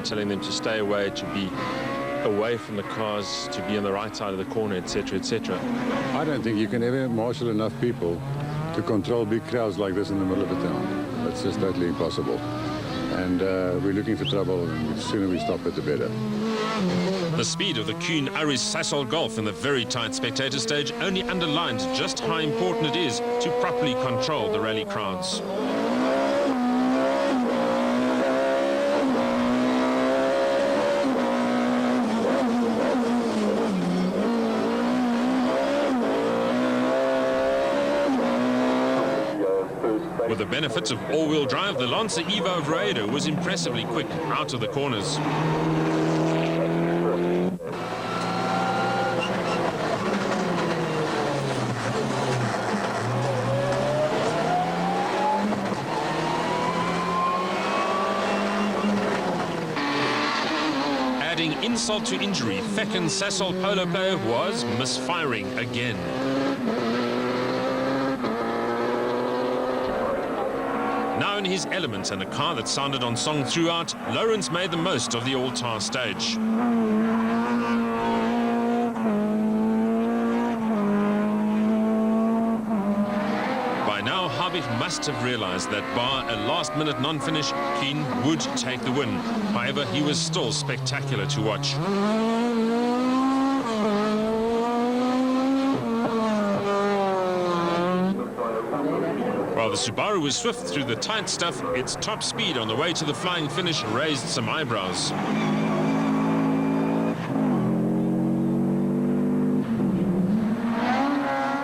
telling them to stay away, to be away from the cars, to be on the right side of the corner, etc., etc. I don't think you can ever marshal enough people to control big crowds like this in the middle of a town. That's just totally impossible. And we're looking for trouble, and the sooner we stop it, the better. The speed of the Kuhn Aris Sasol Golf in the very tight spectator stage only underlined just how important it is to properly control the rally crowds. With the benefits of all-wheel drive, the Lancer Evo of Rueda was impressively quick out of the corners. Adding insult to injury, Fecken's Sasol polo player was misfiring again. Now in his element and a car that sounded on song throughout, Lawrence made the most of the all-tar stage. By now, Habich must have realized that bar a last-minute non-finish, Kuhn would take the win. However, he was still spectacular to watch. While the Subaru was swift through the tight stuff, its top speed on the way to the flying finish raised some eyebrows.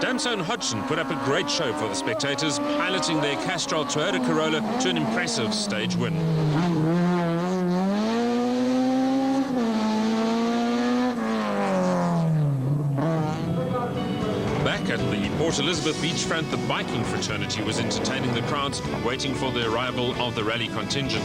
Damso and Hodgson put up a great show for the spectators, piloting their Castrol Toyota Corolla to an impressive stage win. At the Port Elizabeth beachfront, the biking fraternity was entertaining the crowds, waiting for the arrival of the rally contingent.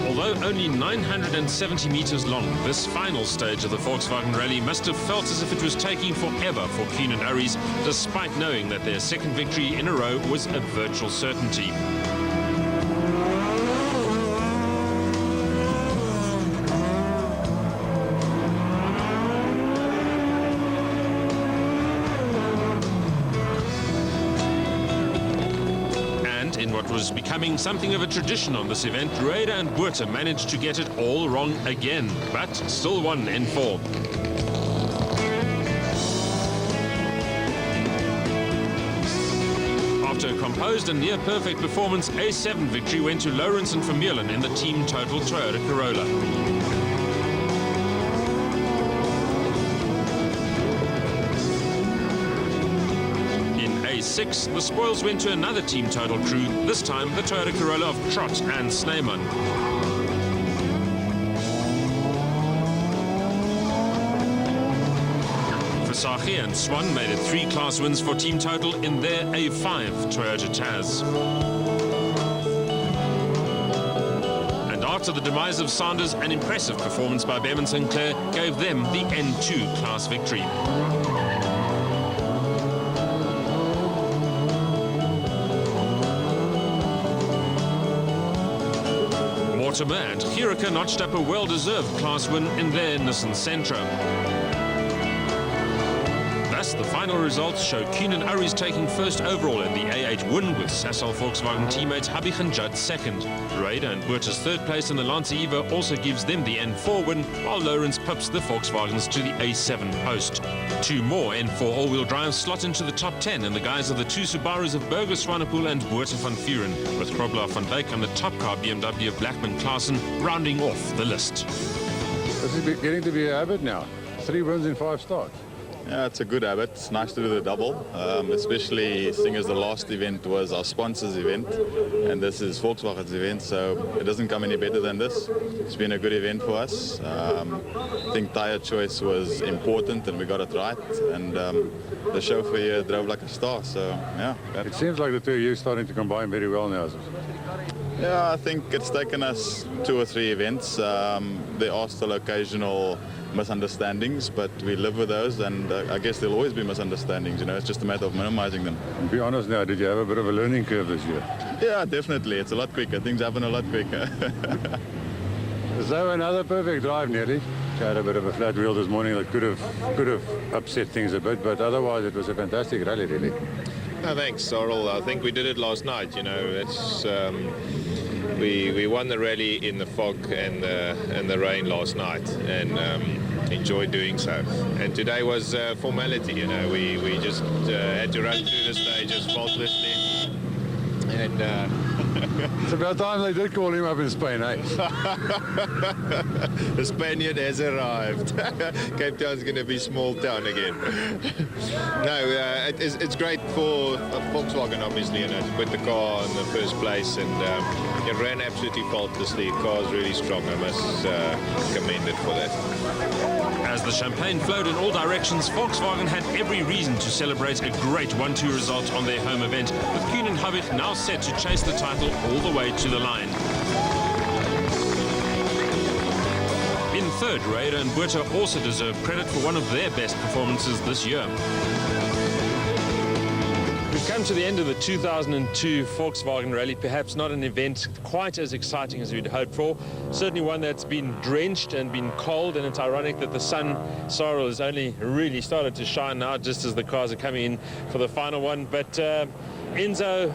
Although only 970 meters long, this final stage of the Volkswagen Rally must have felt as if it was taking forever for Kuhn and Aris, despite knowing that their second victory in a row was a virtual certainty. In what was becoming something of a tradition on this event, Rueda and Buerta managed to get it all wrong again, but still won in 4. After a composed and near-perfect performance, a 7 victory went to Lawrence and Vermeulen in the team total Toyota Corolla. A6, the spoils went to another team total crew, this time the Toyota Corolla of Trott and Sneeman. Versace and Swan made it 3 class wins for team total in their A5 Toyota Taz. And after the demise of Sanders, an impressive performance by Behrman Sinclair gave them the N2 class victory. Mortimer and Gierke notched up a well-deserved class win in their Nissan Sentra. Thus, the final results show Kuhn and Aris taking first overall in the A8 win, with Sasol Volkswagen teammates Habich and Judd second. Rueda and Buerta's third place in the Lancer Evo also gives them the N4 win, while Lawrence pips the Volkswagens to the A7 post. 2 more N4 all-wheel drives slot into the top 10 in the guise of the 2 Subarus of Berger Swanepoel and Buerta van Vuren, with Krobler van Dijk and the top car BMW of Blackman Claassen rounding off the list. This is getting to be a habit now. 3 wins in 5 starts. Yeah, it's a good habit. It's nice to do the double, especially seeing as the last event was our sponsor's event, and this is Volkswagen's event, so it doesn't come any better than this. It's been a good event for us. I think tyre choice was important, and we got it right, and the chauffeur here drove like a star, so yeah. It seems like the two of you are starting to combine very well now. Yeah, I think it's taken us 2 or 3 events. There are still occasional misunderstandings, but we live with those, and I guess there'll always be misunderstandings. It's just a matter of minimizing them. To be honest now, did you have a bit of a learning curve this year? Yeah, definitely. It's a lot quicker. Things happen a lot quicker. So another perfect drive nearly. Had a bit of a flat wheel this morning that could have upset things a bit, but otherwise it was a fantastic rally really. No, thanks, Sorrel. I think we did it last night. It's we won the rally in the fog and the rain last night, and enjoyed doing so. And today was formality. We just had to run through the stages faultlessly, and. It's about time they did call him up in Spain, eh? The Spaniard has arrived. Cape Town's going to be small town again. No, it's great for Volkswagen, obviously, with the car in the first place, and it ran absolutely faultlessly. The car's really strong. I must commend it for that. As the champagne flowed in all directions, Volkswagen had every reason to celebrate a great 1-2 result on their home event, with Kuhn and Habich now set to chase the title all the way to the line. In third, Raider and Buerta also deserve credit for one of their best performances this year. We've come to the end of the 2002 Volkswagen Rally, perhaps not an event quite as exciting as we'd hoped for. Certainly one that's been drenched and been cold, and it's ironic that the sun, Sorrel, has only really started to shine now just as the cars are coming in for the final one. But Enzo,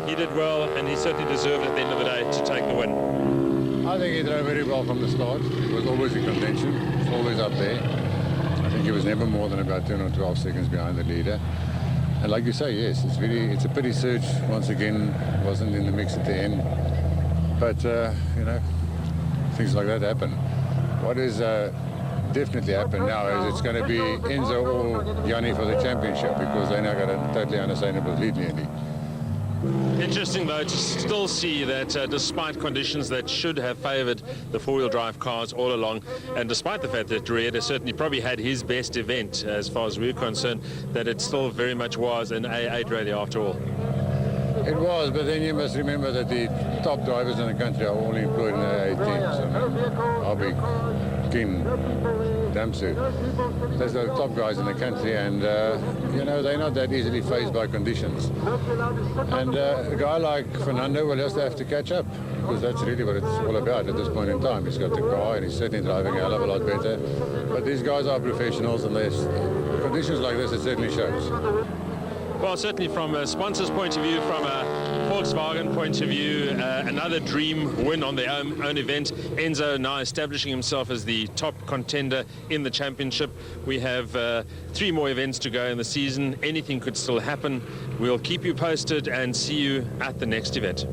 he did well, and he certainly deserved at the end of the day to take the win. I think he drove very well from the start. He was always in contention, he was always up there. I think he was never more than about 10 or 12 seconds behind the leader. And like you say, yes, it's a pity Serge once again wasn't in the mix at the end. But things like that happen. What is definitely happened now is it's going to be Enzo or Yanni for the championship, because they now got a totally unassailable lead nearly. Interesting, though, to still see that despite conditions that should have favoured the four-wheel drive cars all along, and despite the fact that Raider certainly probably had his best event as far as we're concerned, that it still very much was an A8 rally after all. It was, but then you must remember that the top drivers in the country are all employed in the A8 teams. Hobby, Kim, Dempsey. Those are the top guys in the country, and they're not that easily faced by conditions. And a guy like Fernando will just have to catch up, because that's really what it's all about at this point in time. He's got the car, and he's certainly driving a hell of a lot better. But these guys are professionals, and there's conditions like this, it certainly shows. Well, certainly from a sponsor's point of view, from a Volkswagen point of view, another dream win on their own event. Enzo now establishing himself as the top contender in the championship. We have 3 more events to go in the season. Anything could still happen. We'll keep you posted and see you at the next event.